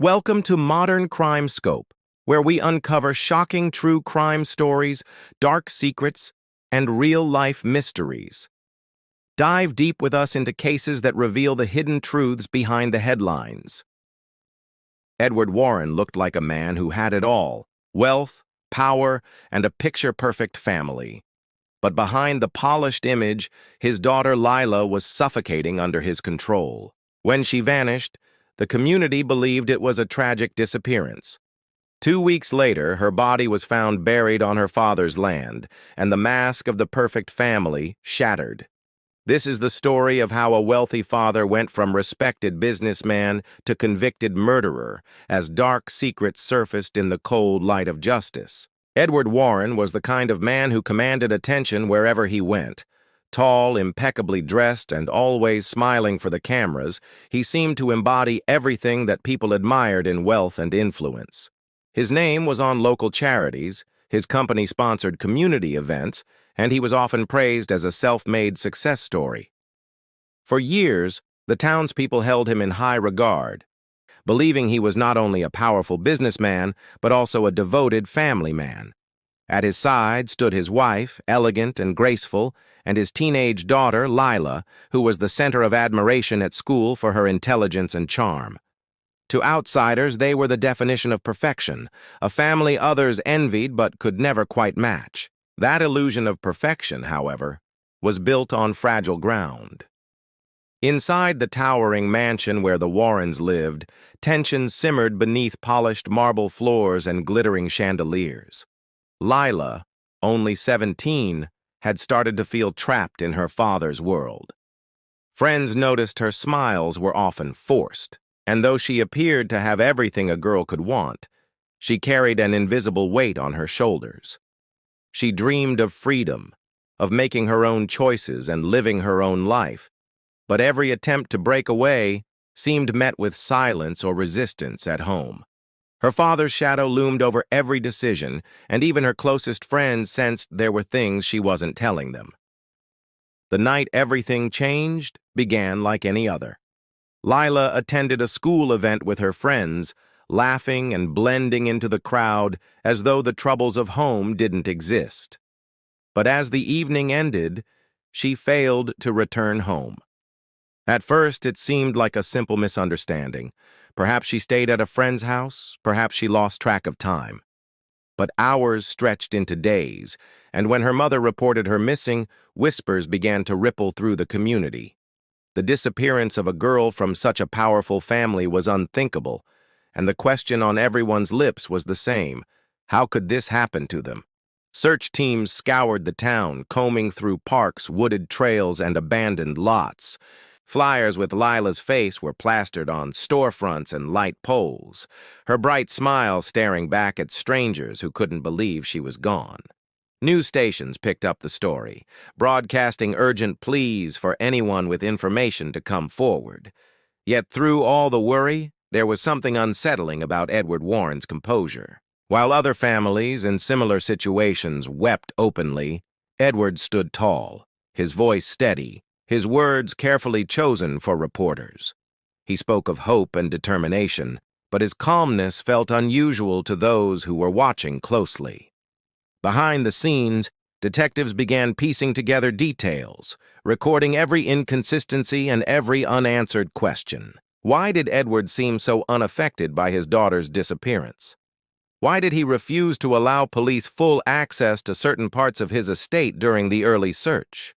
Welcome to Modern Crime Scope, where we uncover shocking true crime stories, dark secrets, and real-life mysteries. Dive deep with us into cases that reveal the hidden truths behind the headlines. Edward Warren looked like a man who had it all: wealth, power, and a picture-perfect family. But behind the polished image, his daughter Lila was suffocating under his control. When she vanished, the community believed it was a tragic disappearance. 2 weeks later, her body was found buried on her father's land, and the mask of the perfect family shattered. This is the story of how a wealthy father went from respected businessman to convicted murderer, as dark secrets surfaced in the cold light of justice. Edward Warren was the kind of man who commanded attention wherever he went. Tall, impeccably dressed, and always smiling for the cameras, he seemed to embody everything that people admired in wealth and influence. His name was on local charities, his company sponsored community events, and he was often praised as a self-made success story. For years, the townspeople held him in high regard, believing he was not only a powerful businessman, but also a devoted family man. At his side stood his wife, elegant and graceful, and his teenage daughter, Lila, who was the center of admiration at school for her intelligence and charm. To outsiders, they were the definition of perfection, a family others envied but could never quite match. That illusion of perfection, however, was built on fragile ground. Inside the towering mansion where the Warrens lived, tension simmered beneath polished marble floors and glittering chandeliers. Lila, only 17, had started to feel trapped in her father's world. Friends noticed her smiles were often forced, and though she appeared to have everything a girl could want, she carried an invisible weight on her shoulders. She dreamed of freedom, of making her own choices and living her own life, but every attempt to break away seemed met with silence or resistance at home. Her father's shadow loomed over every decision, and even her closest friends sensed there were things she wasn't telling them. The night everything changed began like any other. Lila attended a school event with her friends, laughing and blending into the crowd as though the troubles of home didn't exist. But as the evening ended, she failed to return home. At first, it seemed like a simple misunderstanding. Perhaps she stayed at a friend's house, perhaps she lost track of time. But hours stretched into days, and when her mother reported her missing, whispers began to ripple through the community. The disappearance of a girl from such a powerful family was unthinkable, and the question on everyone's lips was the same: how could this happen to them? Search teams scoured the town, combing through parks, wooded trails, and abandoned lots. Flyers with Lila's face were plastered on storefronts and light poles, her bright smile staring back at strangers who couldn't believe she was gone. News stations picked up the story, broadcasting urgent pleas for anyone with information to come forward. Yet through all the worry, there was something unsettling about Edward Warren's composure. While other families in similar situations wept openly, Edward stood tall, his voice steady, his words carefully chosen for reporters. He spoke of hope and determination, but his calmness felt unusual to those who were watching closely. Behind the scenes, detectives began piecing together details, recording every inconsistency and every unanswered question. Why did Edward seem so unaffected by his daughter's disappearance? Why did he refuse to allow police full access to certain parts of his estate during the early search?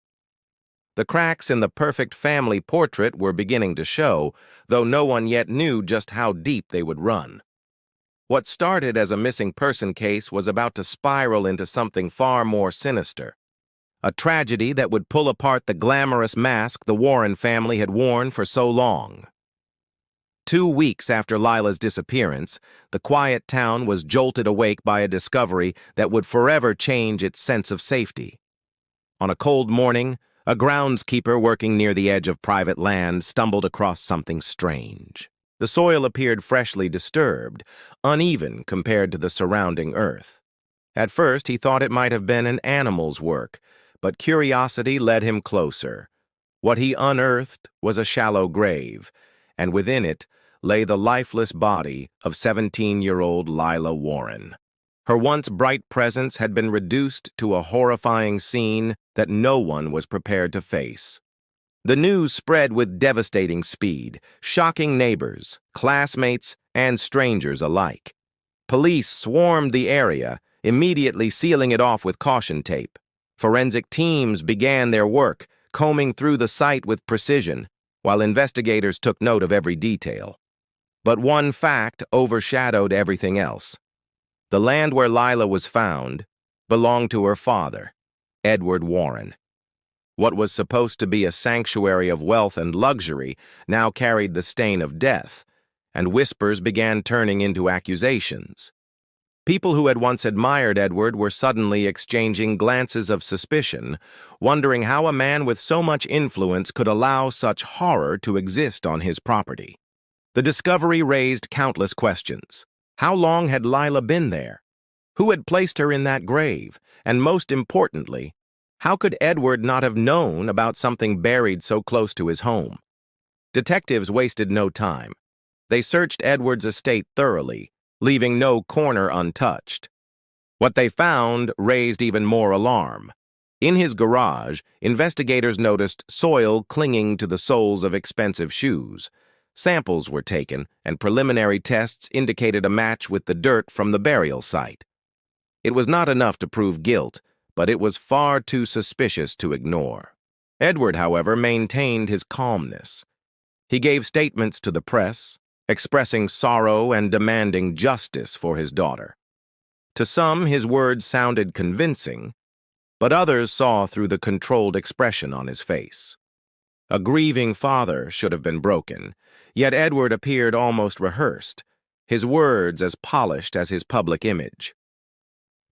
The cracks in the perfect family portrait were beginning to show, though no one yet knew just how deep they would run. What started as a missing person case was about to spiral into something far more sinister. A tragedy that would pull apart the glamorous mask the Warren family had worn for so long. 2 weeks after Lila's disappearance, the quiet town was jolted awake by a discovery that would forever change its sense of safety. On a cold morning, a groundskeeper working near the edge of private land stumbled across something strange. The soil appeared freshly disturbed, uneven compared to the surrounding earth. At first, he thought it might have been an animal's work, but curiosity led him closer. What he unearthed was a shallow grave, and within it, lay the lifeless body of 17-year-old Lila Warren. Her once bright presence had been reduced to a horrifying scene that no one was prepared to face. The news spread with devastating speed, shocking neighbors, classmates, and strangers alike. Police swarmed the area, immediately sealing it off with caution tape. Forensic teams began their work, combing through the site with precision, while investigators took note of every detail. But one fact overshadowed everything else. The land where Lila was found belonged to her father, Edward Warren. What was supposed to be a sanctuary of wealth and luxury now carried the stain of death, and whispers began turning into accusations. People who had once admired Edward were suddenly exchanging glances of suspicion, wondering how a man with so much influence could allow such horror to exist on his property. The discovery raised countless questions. How long had Lila been there? Who had placed her in that grave? And most importantly, how could Edward not have known about something buried so close to his home? Detectives wasted no time. They searched Edward's estate thoroughly, leaving no corner untouched. What they found raised even more alarm. In his garage, investigators noticed soil clinging to the soles of expensive shoes. Samples were taken, and preliminary tests indicated a match with the dirt from the burial site. It was not enough to prove guilt, but it was far too suspicious to ignore. Edward, however, maintained his calmness. He gave statements to the press, expressing sorrow and demanding justice for his daughter. To some, his words sounded convincing, but others saw through the controlled expression on his face. A grieving father should have been broken, yet Edward appeared almost rehearsed, his words as polished as his public image.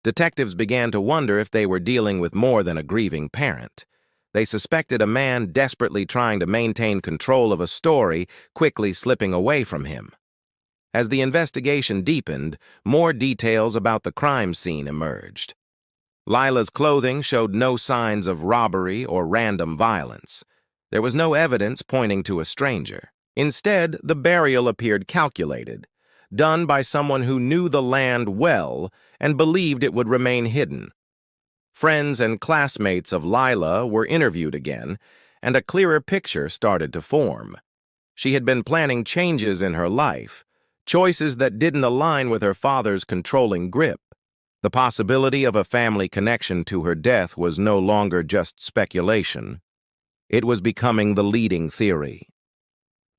Detectives began to wonder if they were dealing with more than a grieving parent. They suspected a man desperately trying to maintain control of a story quickly slipping away from him. As the investigation deepened, more details about the crime scene emerged. Lila's clothing showed no signs of robbery or random violence. There was no evidence pointing to a stranger. Instead, the burial appeared calculated, done by someone who knew the land well and believed it would remain hidden. Friends and classmates of Lila were interviewed again, and a clearer picture started to form. She had been planning changes in her life, choices that didn't align with her father's controlling grip. The possibility of a family connection to her death was no longer just speculation. It was becoming the leading theory.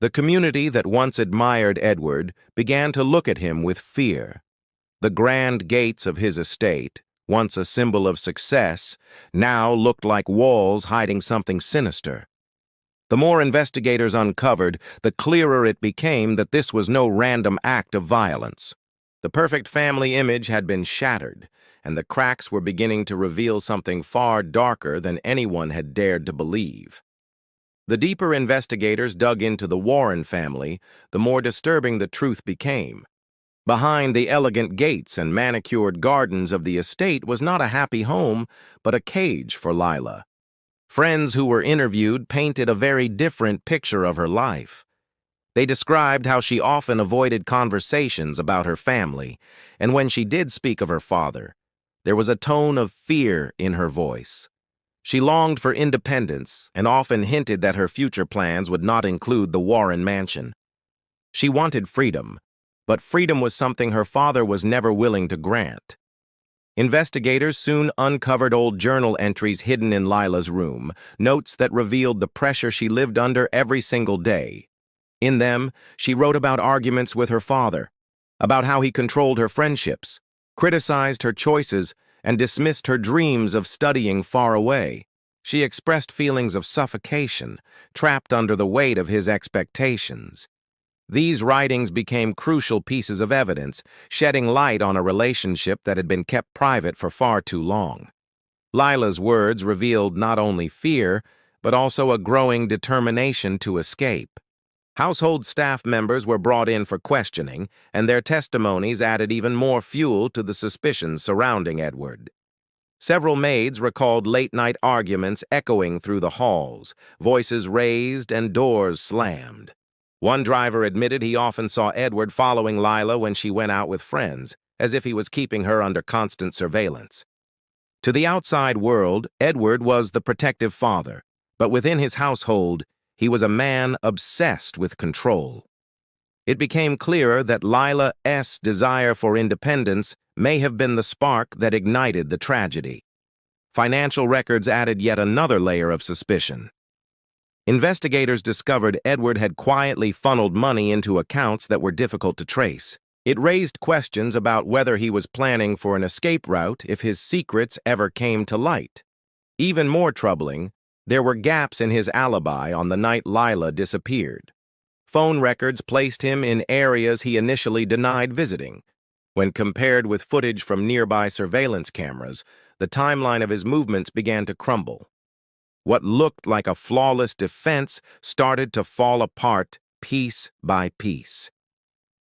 The community that once admired Edward began to look at him with fear. The grand gates of his estate, once a symbol of success, now looked like walls hiding something sinister. The more investigators uncovered, the clearer it became that this was no random act of violence. The perfect family image had been shattered, and the cracks were beginning to reveal something far darker than anyone had dared to believe. The deeper investigators dug into the Warren family, the more disturbing the truth became. Behind the elegant gates and manicured gardens of the estate was not a happy home, but a cage for Lila. Friends who were interviewed painted a very different picture of her life. They described how she often avoided conversations about her family, and when she did speak of her father, there was a tone of fear in her voice. She longed for independence and often hinted that her future plans would not include the Warren mansion. She wanted freedom, but freedom was something her father was never willing to grant. Investigators soon uncovered old journal entries hidden in Lila's room, notes that revealed the pressure she lived under every single day. In them, she wrote about arguments with her father, about how he controlled her friendships, criticized her choices, and dismissed her dreams of studying far away. She expressed feelings of suffocation, trapped under the weight of his expectations. These writings became crucial pieces of evidence, shedding light on a relationship that had been kept private for far too long. Lila's words revealed not only fear, but also a growing determination to escape. Household staff members were brought in for questioning, and their testimonies added even more fuel to the suspicions surrounding Edward. Several maids recalled late-night arguments echoing through the halls, voices raised and doors slammed. One driver admitted he often saw Edward following Lila when she went out with friends, as if he was keeping her under constant surveillance. To the outside world, Edward was the protective father, but within his household, he was a man obsessed with control. It became clearer that Lila's desire for independence may have been the spark that ignited the tragedy. Financial records added yet another layer of suspicion. Investigators discovered Edward had quietly funneled money into accounts that were difficult to trace. It raised questions about whether he was planning for an escape route if his secrets ever came to light. Even more troubling, there were gaps in his alibi on the night Lila disappeared. Phone records placed him in areas he initially denied visiting. When compared with footage from nearby surveillance cameras, the timeline of his movements began to crumble. What looked like a flawless defense started to fall apart piece by piece.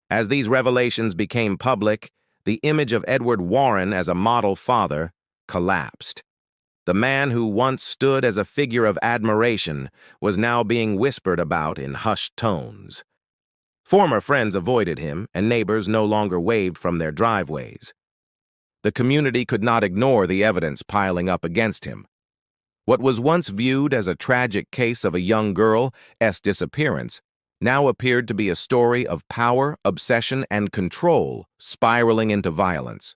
As these revelations became public, the image of Edward Warren as a model father collapsed. The man who once stood as a figure of admiration was now being whispered about in hushed tones. Former friends avoided him, and neighbors no longer waved from their driveways. The community could not ignore the evidence piling up against him. What was once viewed as a tragic case of a young girl's disappearance now appeared to be a story of power, obsession, and control spiraling into violence.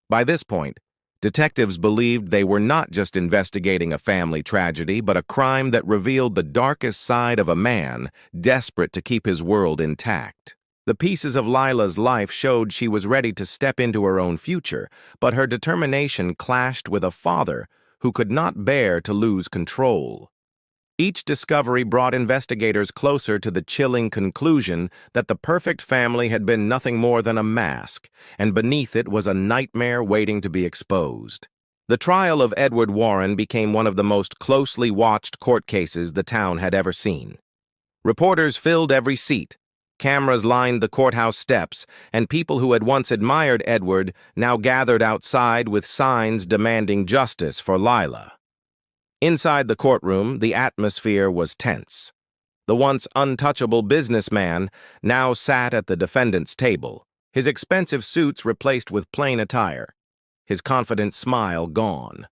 By this point, detectives believed they were not just investigating a family tragedy, but a crime that revealed the darkest side of a man desperate to keep his world intact. The pieces of Lila's life showed she was ready to step into her own future, but her determination clashed with a father who could not bear to lose control. Each discovery brought investigators closer to the chilling conclusion that the perfect family had been nothing more than a mask, and beneath it was a nightmare waiting to be exposed. The trial of Edward Warren became one of the most closely watched court cases the town had ever seen. Reporters filled every seat, cameras lined the courthouse steps, and people who had once admired Edward now gathered outside with signs demanding justice for Lila. Inside the courtroom, the atmosphere was tense. The once untouchable businessman now sat at the defendant's table, his expensive suits replaced with plain attire, his confident smile gone.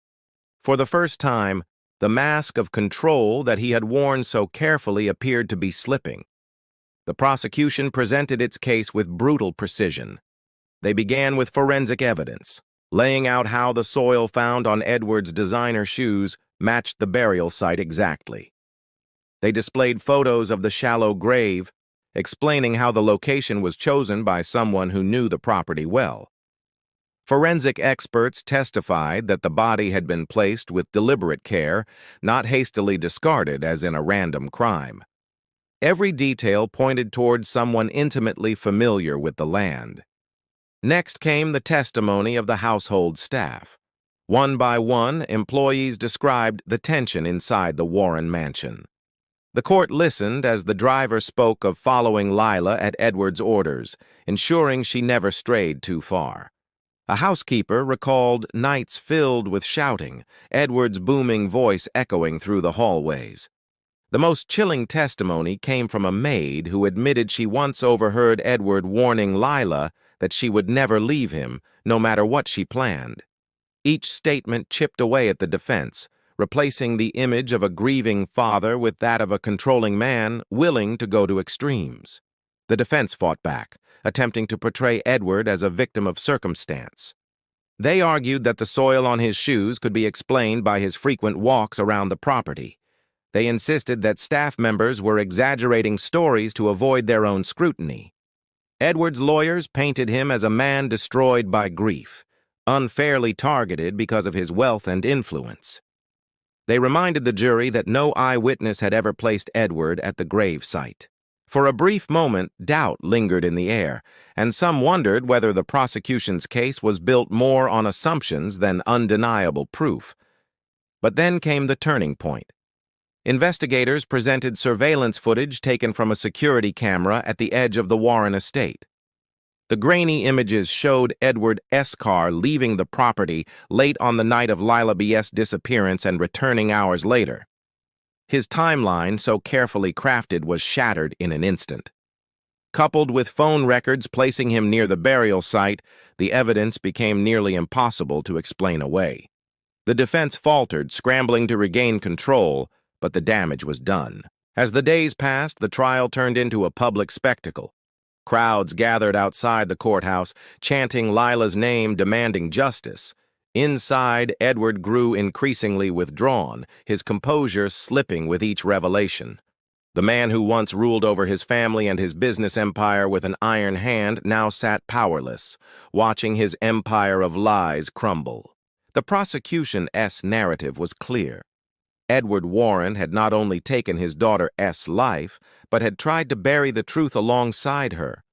For the first time, the mask of control that he had worn so carefully appeared to be slipping. The prosecution presented its case with brutal precision. They began with forensic evidence, laying out how the soil found on Edward's designer shoes matched the burial site exactly. They displayed photos of the shallow grave, explaining how the location was chosen by someone who knew the property well. Forensic experts testified that the body had been placed with deliberate care, not hastily discarded as in a random crime. Every detail pointed toward someone intimately familiar with the land. Next came the testimony of the household staff. One by one, employees described the tension inside the Warren mansion. The court listened as the driver spoke of following Lila at Edward's orders, ensuring she never strayed too far. A housekeeper recalled nights filled with shouting, Edward's booming voice echoing through the hallways. The most chilling testimony came from a maid who admitted she once overheard Edward warning Lila that she would never leave him, no matter what she planned. Each statement chipped away at the defense, replacing the image of a grieving father with that of a controlling man willing to go to extremes. The defense fought back, attempting to portray Edward as a victim of circumstance. They argued that the soil on his shoes could be explained by his frequent walks around the property. They insisted that staff members were exaggerating stories to avoid their own scrutiny. Edward's lawyers painted him as a man destroyed by grief, unfairly targeted because of his wealth and influence. They reminded the jury that no eyewitness had ever placed Edward at the grave site. For a brief moment, doubt lingered in the air, and some wondered whether the prosecution's case was built more on assumptions than undeniable proof. But then came the turning point. Investigators presented surveillance footage taken from a security camera at the edge of the Warren estate. The grainy images showed Edward's car leaving the property late on the night of Lila's disappearance and returning hours later. His timeline, so carefully crafted, was shattered in an instant. Coupled with phone records placing him near the burial site, the evidence became nearly impossible to explain away. The defense faltered, scrambling to regain control, but the damage was done. As the days passed, the trial turned into a public spectacle. Crowds gathered outside the courthouse, chanting Lila's name, demanding justice. Inside, Edward grew increasingly withdrawn, his composure slipping with each revelation. The man who once ruled over his family and his business empire with an iron hand now sat powerless, watching his empire of lies crumble. The prosecution's narrative was clear. Edward Warren had not only taken his daughter's life, but had tried to bury the truth alongside her.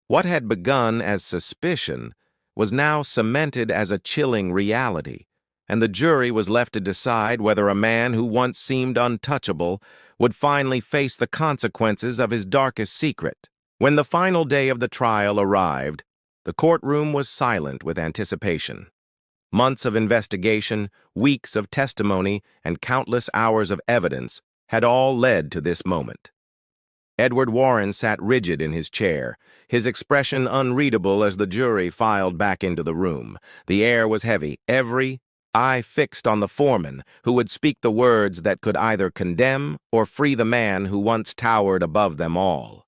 What had begun as suspicion was now cemented as a chilling reality, and the jury was left to decide whether a man who once seemed untouchable would finally face the consequences of his darkest secret. When the final day of the trial arrived, the courtroom was silent with anticipation. Months of investigation, weeks of testimony, and countless hours of evidence had all led to this moment. Edward Warren sat rigid in his chair, his expression unreadable as the jury filed back into the room. The air was heavy, every eye fixed on the foreman, who would speak the words that could either condemn or free the man who once towered above them all.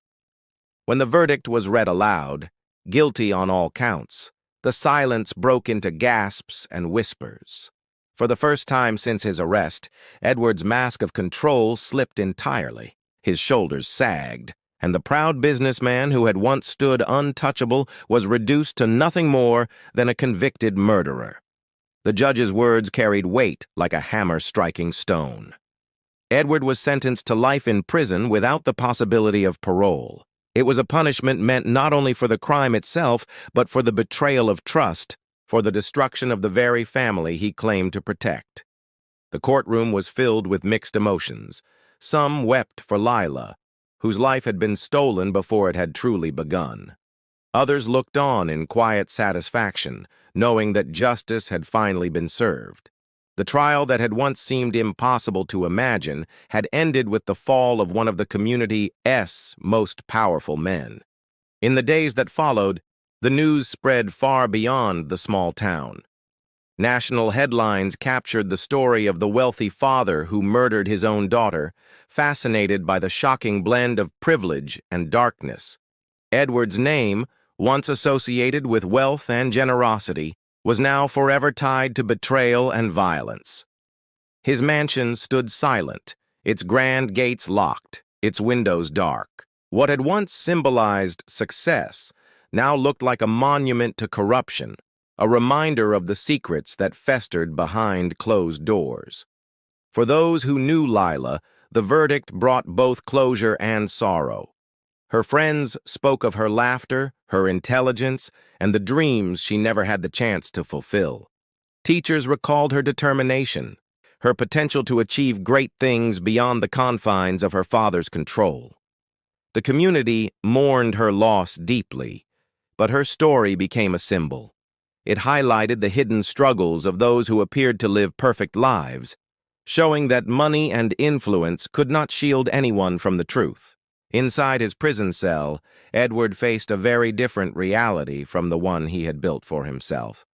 When the verdict was read aloud, guilty on all counts, the silence broke into gasps and whispers. For the first time since his arrest, Edward's mask of control slipped entirely. His shoulders sagged, and the proud businessman who had once stood untouchable was reduced to nothing more than a convicted murderer. The judge's words carried weight like a hammer striking stone. Edward was sentenced to life in prison without the possibility of parole. It was a punishment meant not only for the crime itself, but for the betrayal of trust, for the destruction of the very family he claimed to protect. The courtroom was filled with mixed emotions. Some wept for Lila, whose life had been stolen before it had truly begun. Others looked on in quiet satisfaction, knowing that justice had finally been served. The trial that had once seemed impossible to imagine had ended with the fall of one of the community's most powerful men. In the days that followed, the news spread far beyond the small town. National headlines captured the story of the wealthy father who murdered his own daughter, fascinated by the shocking blend of privilege and darkness. Edward's name, once associated with wealth and generosity, was now forever tied to betrayal and violence. His mansion stood silent, its grand gates locked, its windows dark. What had once symbolized success now looked like a monument to corruption, a reminder of the secrets that festered behind closed doors. For those who knew Lila, the verdict brought both closure and sorrow. Her friends spoke of her laughter, her intelligence, and the dreams she never had the chance to fulfill. Teachers recalled her determination, her potential to achieve great things beyond the confines of her father's control. The community mourned her loss deeply, but her story became a symbol. It highlighted the hidden struggles of those who appeared to live perfect lives, showing that money and influence could not shield anyone from the truth. Inside his prison cell, Edward faced a very different reality from the one he had built for himself.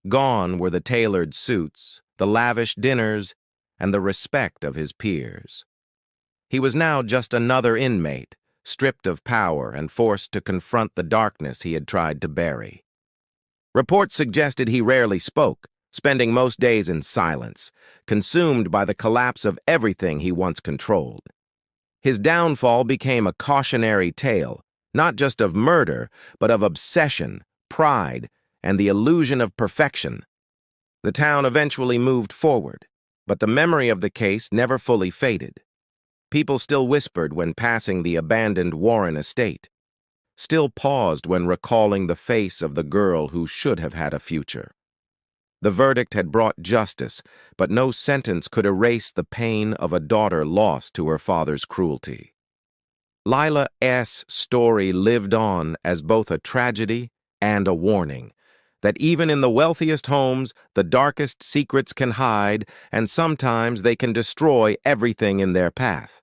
Gone were the tailored suits, the lavish dinners, and the respect of his peers. He was now just another inmate, stripped of power and forced to confront the darkness he had tried to bury. Reports suggested he rarely spoke, spending most days in silence, consumed by the collapse of everything he once controlled. His downfall became a cautionary tale, not just of murder, but of obsession, pride, and the illusion of perfection. The town eventually moved forward, but the memory of the case never fully faded. People still whispered when passing the abandoned Warren estate, still paused when recalling the face of the girl who should have had a future. The verdict had brought justice, but no sentence could erase the pain of a daughter lost to her father's cruelty. Lila's story lived on as both a tragedy and a warning. that even in the wealthiest homes, the darkest secrets can hide, and sometimes they can destroy everything in their path.